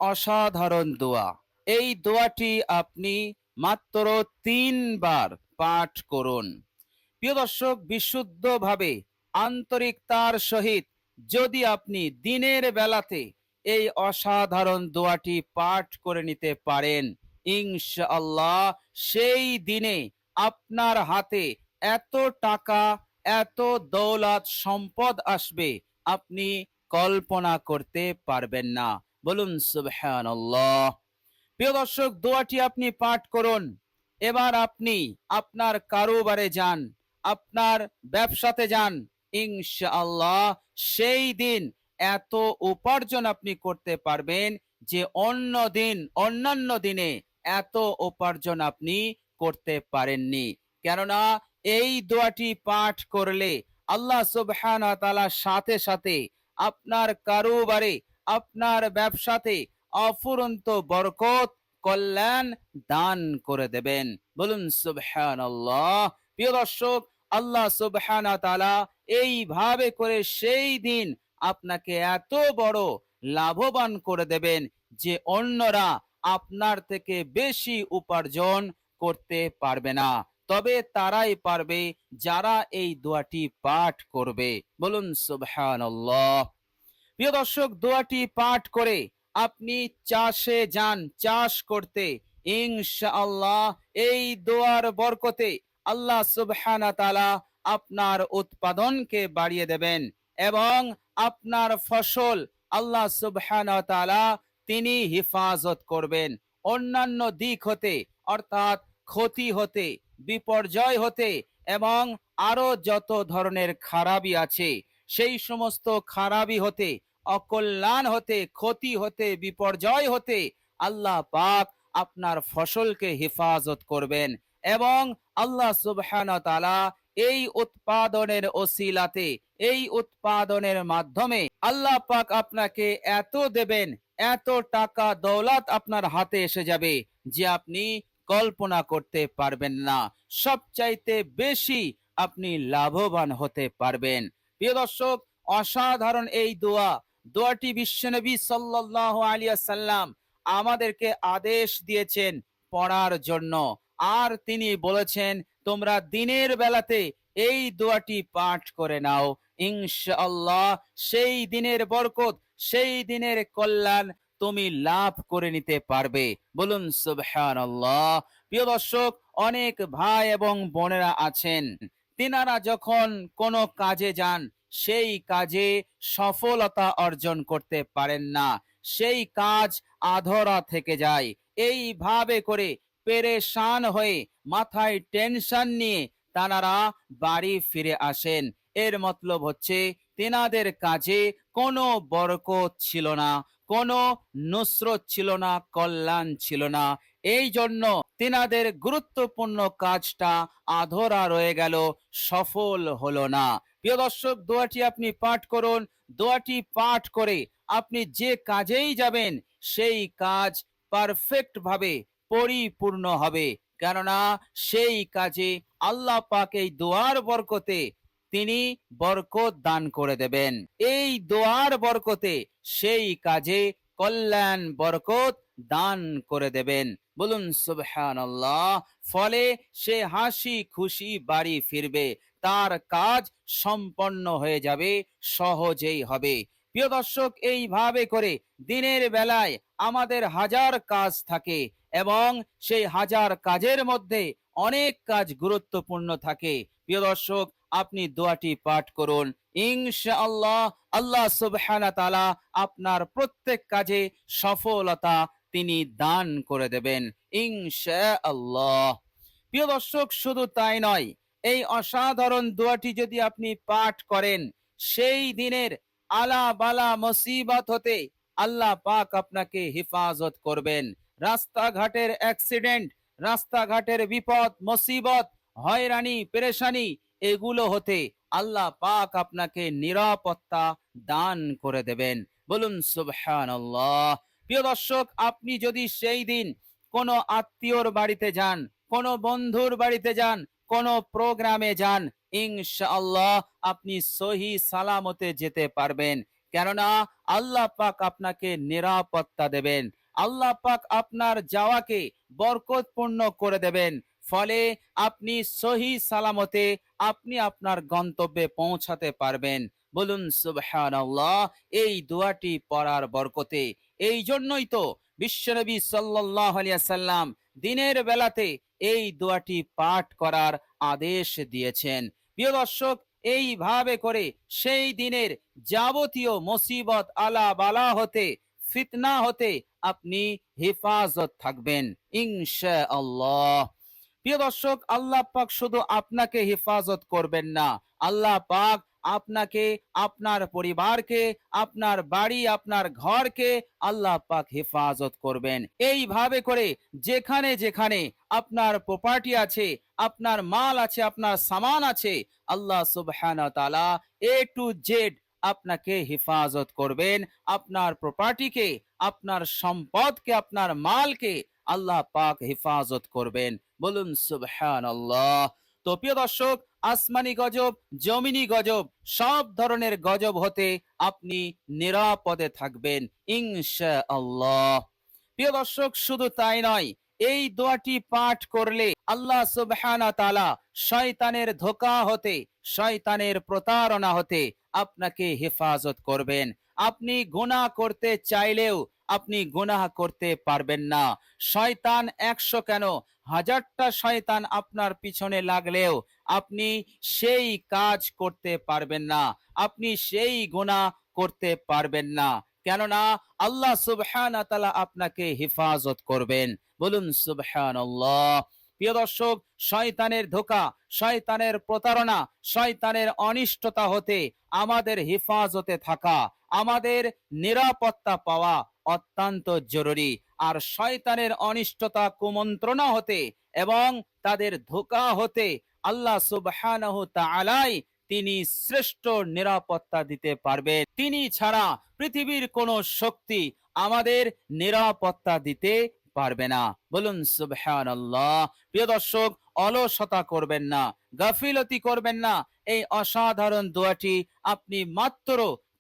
অসাধারণ দোয়া। এই দোয়াটি আপনি মাত্র ৩ বার পাঠ করুন। প্রিয় দর্শক, বিশুদ্ধভাবে আন্তরিকতার সহিত যদি আপনি দিনের বেলাতে এই অসাধারণ দোয়াটি পাঠ করে নিতে পারেন, ইনশাআল্লাহ সেই দিনে আপনার হাতে এত টাকা, এত দৌলত সম্পদ আসবে আপনি কল্পনা করতে পারবেন না। বলুন সুবহানাল্লাহ। প্রিয় দর্শক, দোয়াটি আপনি পাঠ করুন। এবার আপনি আপনার কারোবারে যান, আপনার ব্যবসাতে যান, ইনশাআল্লাহ সেই দিন এত উপার্জন আপনি করতে পারবেন যে অন্যান্য দিনে এত উপার্জন আপনি করতে পারেননি। কেননা এই দোয়াটি পাঠ করলে আল্লাহ সুবহানাহু ওয়া তাআলা সাথে সাথে আপনার কারোবারে, আপনার ব্যবসাতে অফুরন্ত বরকত, কল্যাণ দান করে দেবেন। বলুন সুবহানাল্লাহ। প্রিয় দর্শক, আল্লাহ সুবহানাহু ওয়া তাআলা এইভাবে করে সেই দিন আপনাকে এত বড় লাভবান করে দেবেন যে অন্যরা আপনার থেকে বেশি উপার্জন করতে পারবে না। তবে তারাই পারবে যারা এই দোয়াটি পাঠ করবে। বলুন সুবহানাল্লাহ। প্রিয় দর্শক, দোয়াটি পাঠ করে আপনি চাষে যান, চাষ করতে। ইনশাআল্লাহ এই দোয়ার বরকতে আল্লাহ সুবহানাহু ওয়া তাআলা আপনার উৎপাদনকে বাড়িয়ে দেবেন এবং আপনার ফসল আল্লাহ সুবহানাহু ওয়া তাআলা তিনি হেফাজত করবেন অন্যান্য দিক হতে, অর্থাৎ ক্ষতি হতে, বিপর্যয় হতে এবং আরো যত ধরনের খারাপি আছে সেই সমস্ত খারাপি হতে, অকল্যাণ হতে, ক্ষতি হতে, বিপর্যয় হতে আল্লাহ পাক আপনার ফসলকে হেফাজত করবেন এবং আল্লাহ সুবহানাহু ওয়া তাআলা এই উৎপাদনের ওসিলাতে, এই উৎপাদনের মাধ্যমে আল্লাহ পাক আপনাকে এত দেবেন, এত টাকা দৌলত আপনার হাতে এসে যাবে যে আপনি কল্পনা করতে পারবেন না। সবচাইতে বেশি আপনি লাভবান হতে পারবেন। প্রিয় দর্শক, অসাধারণ এই দোয়াটি বিশ্বনবী সাল্লাল্লাহু আলাইহি ওয়াসাল্লাম আমাদেরকে আদেশ দিয়েছেন পড়ার জন্য। আর তিনি বলেছেন, তোমরা দিনের বেলাতে এই দোয়াটি পাঠ করে নাও, ইনশাআল্লাহ সেই দিনের বরকত, সেই দিনের কল্যাণ তুমি লাভ করে নিতে পারবে। বলুন সুবহানাল্লাহ। প্রিয় দর্শক, অনেক ভাই এবং বোনেরা আছেন, তিনারা যখন কোনো কাজে যান সেই কাজে সফলতা অর্জন করতে পারেন না, সেই কাজ আধরা থেকে যায়। এইভাবে করে পেরেশান হয়ে, মাথায় টেনশন নিয়ে তানারা বাড়ি ফিরে আসেন। এর মতলব হচ্ছে তেনাদের কাজে কোনো বরকত ছিল না, কোনো নুসরত ছিল না, কল্যাণ ছিল না। এই জন্য তেনাদের গুরুত্বপূর্ণ কাজটা আধরা রয়ে গেল, সফল হলো না। প্রিয় দর্শক, দোয়াটি আপনি পাঠ করুন। দোয়াটি পাঠ করে আপনি যে কাজেই যাবেন সেই কাজ পারফেক্ট ভাবে পরিপূর্ণ হবে। কেননা সেই কাজে আল্লাহ পাক এই দোয়ার বরকতে তিনি বরকত দান করে দেবেন। এই দোয়ার বরকতে সেই কাজে কল্যাণ, বরকত দান করে দেবেন। বলুন সুবহানাল্লাহ। ফলে সে হাসি খুশি বাড়ি ফিরবে, তার কাজ সম্পন্ন হয়ে যাবে, সহজেই হবে। প্রিয় দর্শক, এইভাবে করে দিনের বেলায় আমাদের হাজার কাজ থাকে এবং সেই হাজার কাজের মধ্যে অনেক কাজ গুরুত্বপূর্ণ থাকে। প্রিয় দর্শক, আপনি দোয়াটি পাঠ করুন, ইনশাআল্লাহ আল্লাহ সুবহানাহু ওয়া তাআলা আপনার প্রত্যেক কাজে সফলতা তিনি দান করে দেবেন ইনশাআল্লাহ। প্রিয় দর্শক, শুধু তাই নয়, এই অসাধারণ দোয়াটি যদি আপনি পাঠ করেন, সেই দিনের আলা বালা মুসিবত হতে আল্লাহ পাক আপনাকে হেফাজত করবেন। রাস্তাঘাটের অ্যাক্সিডেন্ট, রাস্তাঘাটের বিপদ মুসিবত, হয়রানি পেরেশানি, এগুলো হতে আল্লাহ পাক আপনাকে নিরাপত্তা দান করে দেবেন। বলুন সুবহানাল্লাহ। প্রিয় দর্শক, আপনি যদি সেই দিন কোনো আত্মীয়র বাড়িতে যান, কোনো বন্ধুর বাড়িতে যান, কোনো প্রোগ্রামে যান, ইনশাআল্লাহ আপনি সহি সালামতে যেতে পারবেন। কেননা আল্লাহ পাক আপনাকে নিরাপত্তা দেবেন, আল্লাহ পাক আপনার যাওয়াকে বরকতপূর্ণ করে দেবেন। ফলে আপনি সহি সালামতে আপনি আপনার গন্তব্যে পৌঁছাতে পারবেন। বলুন সুবহানাল্লাহ। এই দোয়াটি পড়ার বরকতে, এই জন্যই তো বিশ্বনবী সাল্লাল্লাহু আলাইহি ওয়াসাল্লাম দিনের বেলাতে এই দোয়াটি পাঠ করার আদেশ দিয়েছেন। প্রিয় দর্শক, এইভাবে করে সেই দিনের যাবতীয় মুসিবত আলা বালা হতে, ফিতনা হতে আপনি হেফাজত থাকবেন ইনশাআল্লাহ। প্রিয় দর্শক, আল্লাহ পাক শুধু আপনাকে হেফাজত করবেন না, আল্লাহ পাক আপনাকে, আপনার পরিবারকে, আপনার বাড়ি, আপনার ঘরকে আল্লাহ পাক হেফাজত করবেন। এইভাবে করে যেখানে যেখানে আপনার প্রপার্টি আছে, আপনার মাল আছে, আপনার সামান আছে, আল্লাহ সুবহানাহু ওয়া তাআলা এ টু জেড আপনাকে হেফাজত করবেন। আপনার প্রপার্টিকে, আপনার সম্পদকে, আপনার মালকে আল্লাহ পাক হেফাজত করবেন। বলুন সুবহানাল্লাহ। তো প্রিয় দর্শক, আসমানি গজব, জমিনি গজব, সব ধরনের গজব হতে আপনি নিরাপদে থাকবেন ইনশাআল্লাহ। প্রিয় দর্শক, শুধু তাই নয়, এই দোয়াটি পাঠ করলে আল্লাহ সুবহানাহু ওয়া তাআলা শয়তানের ধোঁকা হতে, শয়তানের প্রতারণা হতে আপনাকে হেফাজত করবেন। আপনি গুনাহ করতে চাইলেও আপনি গুনাহ করতে পারবেন না। শয়তান ১০০ কেন, ১০০০টা শয়তান আপনার পিছনে লাগলেও আপনি সেই কাজ করতে পারবেন না, আপনি সেই গুনাহ করতে পারবেন না। কেননা আল্লাহ সুবহানাহু ওয়া তাআলা আপনাকে হেফাজত করবেন। বলুন সুবহানাল্লাহ। প্রিয় দর্শক, শয়তানের ধোঁকা, শয়তানের প্রতারণা, শয়তানের অনিষ্টতা হতে আমাদের হেফাজতে থাকা, আমাদের নিরাপত্তা পাওয়া অত্যন্ত জরুরি। আর শয়তানের অনিষ্টতা, কুমন্ত্রণা হতে এবং তাদের ধোঁকা হতে আল্লাহ সুবহানাহু তাআলাই তিনি শ্রেষ্ঠ নিরাপত্তা দিতে পারবেন। তিনি ছাড়া পৃথিবীর কোনো শক্তি আমাদের নিরাপত্তা দিতে পারবে না। বলুন সুবহানাল্লাহ। প্রিয় দর্শক, অলসতা করবেন না, গাফিলতি করবেন না। এই অসাধারণ দোয়াটি আপনি মাত্র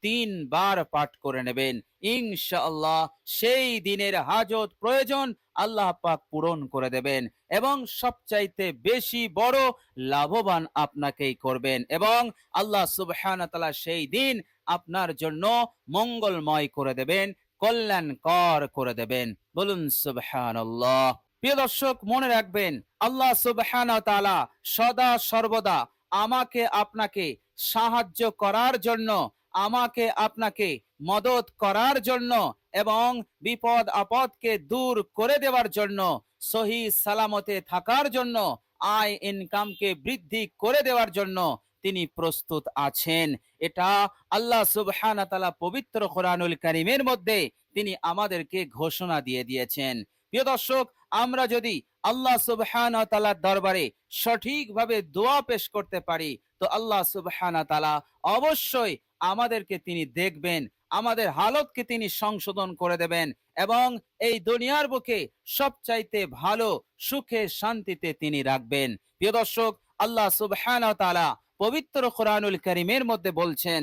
৩ বার পাঠ করে নেবেন ইনশাআল্লাহ। সেই দিনের হাজত প্রয়োজন আল্লাহ পাক পূরণ করে দেবেন এবং সবচাইতে বেশি বড় লাভবান আপনাকেই করবেন এবং আল্লাহ সুবহানাহু ওয়া তাআলা সেই দিন আপনার জন্য মঙ্গলময় করে দেবেন, কল্যাণকর করে দেবেন। বলুন সুবহানাল্লাহ। প্রিয় দর্শক, মনে রাখবেন আল্লাহ সুবহানাহু ওয়া তাআলা সদা সর্বদা আমাকে আপনাকে সাহায্য করার জন্য, আমাকে আপনাকে মদত করার জন্য এবং বিপদ আপদকে দূর করে দেওয়ার জন্য, সহি সালামতে থাকার জন্য, আয় ইনকামকে বৃদ্ধি করে দেওয়ার জন্য তিনি প্রস্তুত আছেন। এটা আল্লাহ সুবহানাহু ওয়া তাআলা পবিত্র কোরআনুল কারীমের মধ্যে তিনি আমাদেরকে ঘোষণা দিয়ে দিয়েছেন। প্রিয় দর্শক, আমরা যদি আল্লাহ সুবহানাহু ওয়া তাআলার দরবারে সঠিকভাবে দোয়া পেশ করতে পারি, তো আল্লাহ সুবহানাহু ওয়া তাআলা অবশ্যই আমাদেরকে তিনি দেখবেন, আমাদের হালতকে তিনি সংশোধন করে দেবেন এবং এই দুনিয়ার বুকে সবচাইতে ভালো সুখে শান্তিতে তিনি রাখবেন। প্রিয় দর্শক, আল্লাহ সুবহানাহু ওয়া তাআলা পবিত্র কোরআনুল কারীমের মধ্যে বলছেন,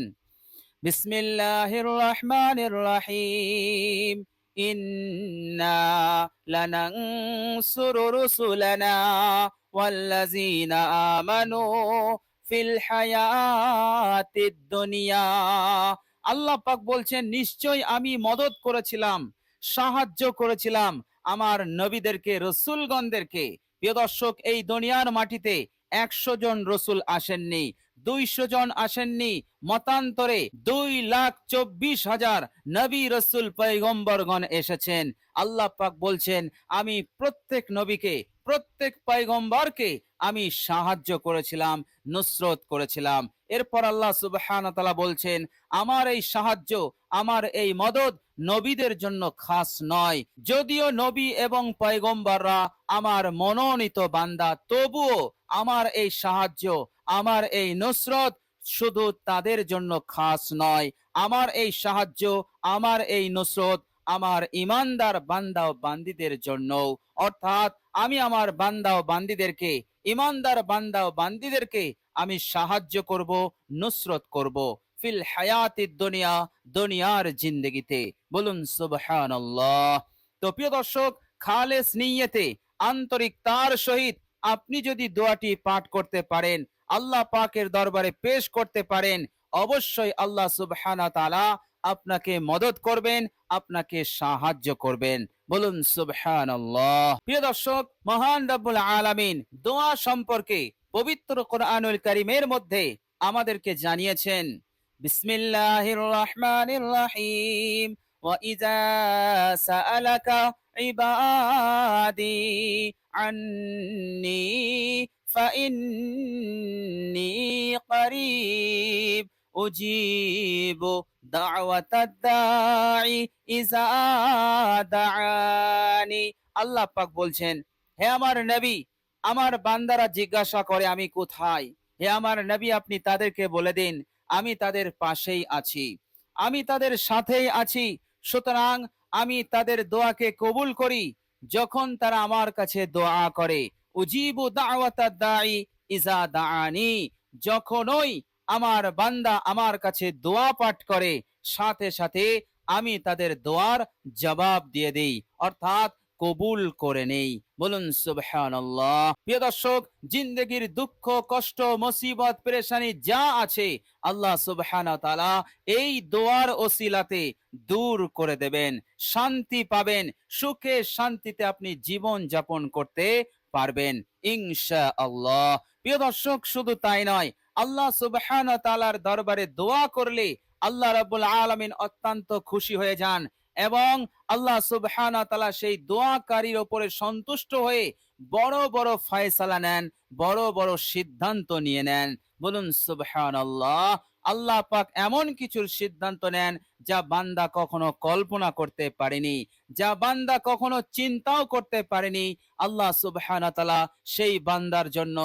বিসমিল্লাহির রহমানির রহিম, ইন্না লানানসুরু রুসুলানা ওয়াল্লাযীনা আমানু ফিল হায়াতিদ দুনিয়া। আল্লাহ পাক বলছেন, নিশ্চয় আমি মদত করেছিলাম, সাহায্য করেছিলাম আমার নবীদেরকে, রসুলগণদেরকে। প্রিয় দর্শক, এই দুনিয়ার মাটিতে ১০০ জন রসুল আসেননি, ২০০ জন আসেননি, মতান্তরে ২,২৪,০০০ নবী রসুল পয়গম্বরগণ এসেছেন। আল্লাহ পাক বলছেন, আমি প্রত্যেক নবীকে, প্রত্যেক পয়গম্বরকে আমি সাহায্য করেছিলাম, নুসরত করেছিলাম। এরপর আল্লাহ সুবহানাহু ওয়া তাআলা বলছেন, আমার এই সাহায্য, আমার এই মদদ নবীদের জন্য খাস নয়। যদিও নবী এবং পয়গম্বররা আমার মনোনীত বান্দা, তবুও আমার এই সাহায্য, আমার এই নুসরত শুধু তাদের জন্য খাস নয়। আমার এই সাহায্য, আমার এই নুসরত আমার ইমানদার বান্দা ও বান্দীদের জন্য। অর্থাৎ আমি আমার বান্দা ও বান্দীদেরকে, ইমানদার বান্দা ও বান্দীদেরকে আমি সাহায্য করব, নুসরত করব। ফিল হায়াতিদ দুনিয়া, দুনিয়ার জিন্দেগিতে। বলুন সুবহানাল্লাহ। তো প্রিয় দর্শক, খালেস নিয়তে, আন্তরিকতার সহিত আপনি যদি দোয়াটি পাঠ করতে পারেন, আল্লাহ পাকের দরবারে পেশ করতে পারেন, অবশ্যই আল্লাহ সুবহানাহু ওয়া তাআলা আপনাকে মদদ করবেন, আপনাকে সাহায্য করবেন। বলুন সুবহানাল্লাহ। প্রিয় দর্শক, মহান রব্বুল আলামিন দোয়া সম্পর্কে পবিত্র কোরআনুল কারীমের মধ্যে আমাদেরকে জানিয়েছেন, বিসমিল্লাহির রহমানির রহিম, ওয়া ইযা সাআলাকা ইবাদি আন্নী ফাইন্নী করিব উজিবু দাওয়াতাদ দাঈ ইযা দাআনি। আল্লাহ পাক বলছেন, হে আমার নবী, আমার বান্দারা জিজ্ঞাসা করে আমি কোথায়। হে আমার নবী, আপনি তাদেরকে বলে দিন আমি তাদের পাশেই আছি, আমি তাদের সাথেই আছি। সুতরাং আমি তাদের দোয়াকে কবুল করি যখন তারা আমার কাছে দোয়া করে। উজিবু দাওয়াতাদ দাঈ ইযা দাআনি, যখনই আমার বান্দা আমার কাছে দোয়া পাঠ করে, সাথে সাথে আমি তাদের দোয়ার জবাব দিয়ে দেই, অর্থাৎ কবুল করে নেই। বলুন সুবহানাল্লাহ। প্রিয় দর্শক, জিন্দেগির দুঃখ, কষ্ট, মুসিবত, পেরেশানি যা আছে আল্লাহ সুবহানাহু ওয়া তাআলা এই দোয়ার ওসিলাতে দূর করে দেবেন, শান্তি পাবেন, সুখে শান্তিতে আপনি জীবন যাপন করতে পারবেন ইনশাআল্লাহ। প্রিয় দর্শক, শুধু তাই নয়, আল্লাহ সুবহানাহু ওয়া তাআলার দরবারে দোয়া করলে আল্লাহ রাব্বুল আলামিন অত্যন্ত খুশি হয়ে যান এবং আল্লাহ সুবহানাহু ওয়া তাআলা সেই দোয়াকারীর উপরে সন্তুষ্ট হয়ে বড় বড় ফয়সালা নেন, বড় বড় সিদ্ধান্ত নিয়ে নেন। বলুন সুবহানাল্লাহ। আল্লাহ পাক এমন কিছুর সিদ্ধান্ত নেন যা বান্দা কখনো কল্পনা করতে পারেনি, যা বান্দা কখনো চিন্তাও করতে পারেনি। আল্লাহ সুবহানাহু ওয়া তাআলা সেই বান্দার জন্য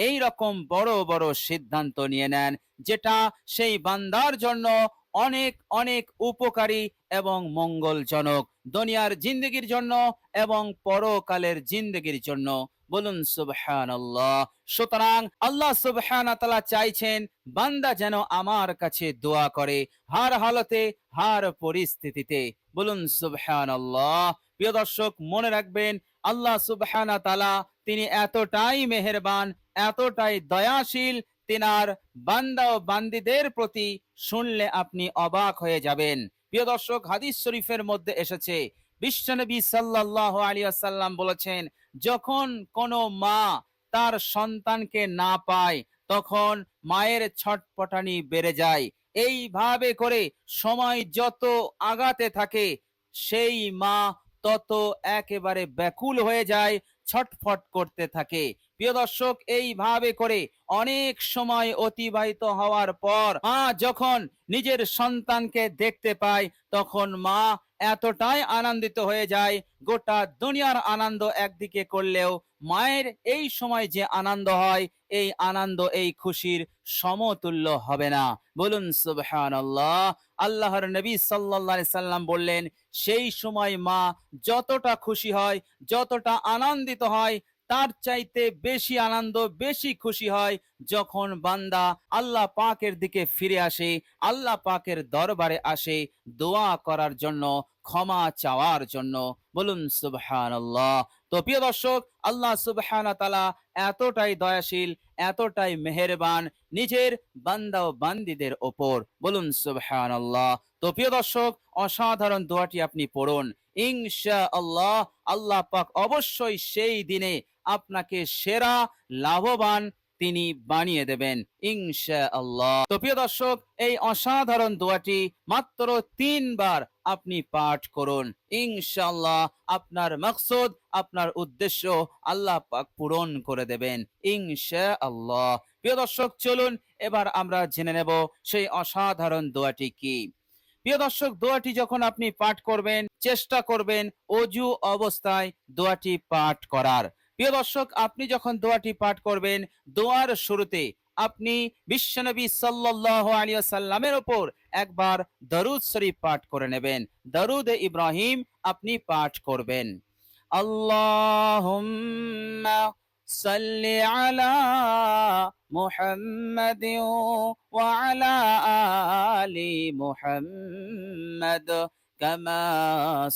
এই রকম বড় বড় সিদ্ধান্ত নিয়ে নেন, যেটা সেই বান্দার জন্য অনেক অনেক উপকারী এবং মঙ্গলজনক, দুনিয়ার জিন্দেগির জন্য এবং পরকালের জিন্দেগির জন্য। বলুন সুবহানাল্লাহ। সুতরাং আল্লাহ সুবহানাহু ওয়া তাআলা চাইছেন বান্দা যেন আমার কাছে দোয়া করে, হার হালতে, হার পরিস্থিতিতে। বলুন সুবহানাল্লাহ। প্রিয় দর্শক, মনে রাখবেন আল্লাহ সুবহানাহু ওয়া তাআলা তিনি এতটাই মেহেরবান, এতটাই দয়াশীল, তিনার বান্দা ও বান্দীদের প্রতি শুনলে আপনি অবাক হয়ে যাবেন। প্রিয় দর্শক, হাদিস শরীফের মধ্যে এসেছে, বিশ্বনবী সাল্লাল্লাহু আলাইহি ওয়াসাল্লাম বলেছেন, যখন কোনো মা তার সন্তানকে না পায় তখন মায়ের ছটপটানি বেড়ে যায়। এইভাবে করে সময় যত আগাতে থাকে সেই মা তত একেবারে ব্যাকুল হয়ে যায়, ছটফট করতে থাকে। প্রিয় দর্শক, এইভাবে করে অনেক সময় অতিবাহিত হওয়ার পর মা যখন নিজের সন্তানকে দেখতে পায় তখন মা এতটাই আনন্দিত হয়ে যায়, গোটা দুনিয়ার আনন্দ একদিকে করলেও মায়ের এই সময় যে আনন্দ হয়, এই আনন্দ, এই খুশির সমতুল্য হবে না। বলুন সুবহানাল্লাহ। আল্লাহর নবী সাল্লাল্লাহু আলাইহি সাল্লাম বললেন, সেই সময় মা যতটা খুশি হয়, যতটা আনন্দিত হয়, তার চাইতে বেশি আনন্দ, বেশি খুশি হয় যখন বান্দা আল্লাহ পাকের দিকে ফিরে আসে, আল্লাহ পাকের দরবারে আসে দোয়া করার জন্য, ক্ষমা চাওয়ার জন্য। বলুন সুবহানাল্লাহ। তো প্রিয় দর্শক, আল্লাহ সুবহানাহু ওয়া তাআলা এতটাই দয়াশীল, এতটাই মেহেরবান নিজের বান্দা ও বান্দীদের ওপর। বলুন সুবহানাল্লাহ। তো প্রিয় দর্শক, অসাধারণ দোয়াটি আপনি পড়ুন ইনশাআল্লাহ। আল্লাহ পাক অবশ্যই সেই দিনে আপনাকে সেরা লাভবান তিনি বানিয়ে দেবেন ইনশাআল্লাহ। তো প্রিয় দর্শক, এই অসাধারণ দোয়াটি মাত্র 3 বার আপনি পাঠ করুন, ইনশাআল্লাহ আপনার মাকসুদ, আপনার উদ্দেশ্য আল্লাহ পাক পূরণ করে দেবেন ইনশাআল্লাহ। প্রিয় দর্শক, চলুন এবার আমরা জেনে নেব সেই অসাধারণ দোয়াটি কি। প্রিয় দর্শক, দোয়াটি যখন আপনি পাঠ করবেন, চেষ্টা করবেন অজু অবস্থায় দোয়াটি পাঠ করার। প্রিয় দর্শক, আপনি যখন দোয়াটি পাঠ করবেন, দোয়ার শুরুতে আপনি বিশ্বনবী সাল্লাল্লাহু আলাইহি ওয়াসাল্লামের উপর একবার দরুদ শরীফ পাঠ করে নেবেন। দরুদে ইব্রাহিম আপনি পাঠ করবেন। আল্লাহুম্মা সাল্লি আলা মুহাম্মাদিন ওয়া আলা আলি মুহাম্মাদ কামা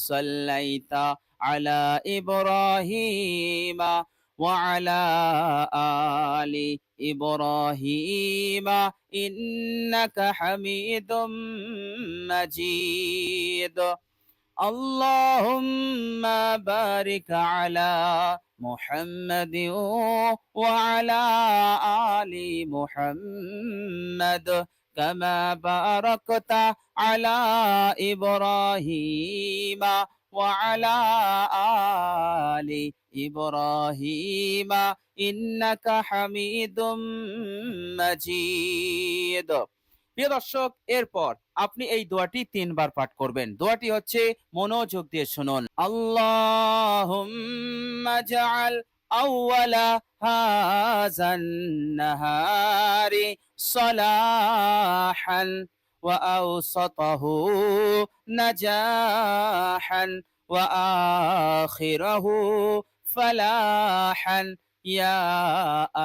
সাল্লাইতা আলা ইব্রাহিমা ওয়া আলা আলি ইব্রাহিমা ইন্নাকা হামিদুম মাজিদ। اللهم بارك على محمد وعلى آل محمد كما باركت على إبراهيم وعلى آل إبراهيم إنك حميد مجيد। প্রিয় দর্শক, এরপর আপনি এই দোয়াটি 3 বার পাঠ করবেন। দোয়াটি হচ্ছে, মনোযোগ দিয়ে শুনুন। আল্লাহুম্মা জাআল আউওয়ালা হাযান নাহারি সালাহান ওয়া আওসাতাহু নাজাহান ওয়া আখিরাহু ফালাহান ইয়া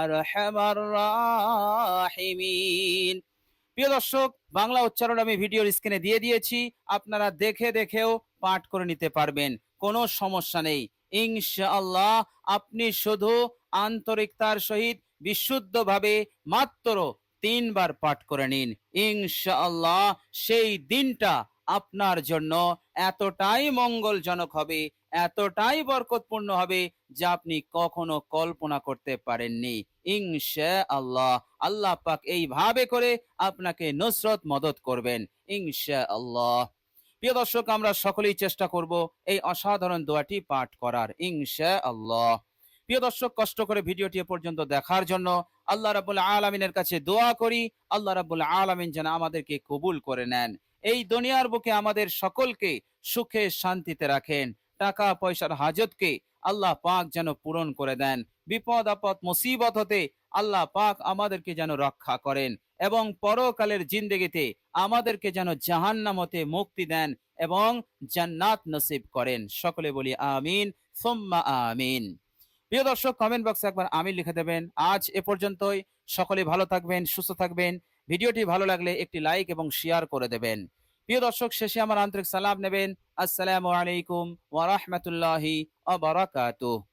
আরহামার রাহিমিন। প্রিয় দর্শক, বাংলা উচ্চারণ আমি ভিডিওর স্ক্রিনে দিয়ে দিয়েছি, আপনারা দেখে দেখেও পাঠ করে নিতে পারবেন, কোনো সমস্যা নেই ইনশাআল্লাহ। আপনি শুধু আন্তরিকতার সহিত বিশুদ্ধভাবে মাত্র 3 বার পাঠ করে নিন, ইনশাআল্লাহ সেই দিনটা আপনার জন্য এতটাই মঙ্গলজনক হবে, এতটাই বরকতপূর্ণ হবে, যা আপনি কখনো কল্পনা করতে পারেননি ইনশাআল্লাহ। আল্লাহ পাক এইভাবে করে আপনাকে নুসরত মদদ করবেন ইনশাআল্লাহ। প্রিয় দর্শক, আমরা সকলেই চেষ্টা করব এই অসাধারণ দোয়াটি পাঠ করার ইনশাআল্লাহ। প্রিয় দর্শক, কষ্ট করে ভিডিওটি এ পর্যন্ত দেখার জন্য আল্লাহ রাব্বুল আলামিনের কাছে দোয়া করি, আল্লাহ রাব্বুল আলামিন যেন আমাদেরকে কবুল করে নেন, এই দুনিয়ার বুকে আমাদের সকলকে সুখে শান্তিতে রাখেন, টাকা পয়সার হাজতকে আল্লাহ পাক যেন পূরণ করে দেন, বিপদ আপদ মুসিবত হতে আল্লাহ পাক আমাদেরকে যেন রক্ষা করেন, এবং পরকালের জিন্দেগিতে আমাদেরকে যেন জাহান্নাম হতে মুক্তি দেন এবং জান্নাত নসিব করেন। সকলে বলি আমিন সুম্মা আমিন। প্রিয় দর্শক, কমেন্ট বক্সে একবার আমিন লিখে দেবেন। আজ এ পর্যন্তই। সকলে ভালো থাকবেন, সুস্থ থাকবেন। ভিডিওটি ভালো লাগলে একটি লাইক এবং শেয়ার করে দেবেন। প্রিয় দর্শক, শেষে আমার আন্তরিক সালাম নেবেন। আসসালামু আলাইকুম ওয়া রাহমাতুল্লাহি ওয়া বারাকাতুহু।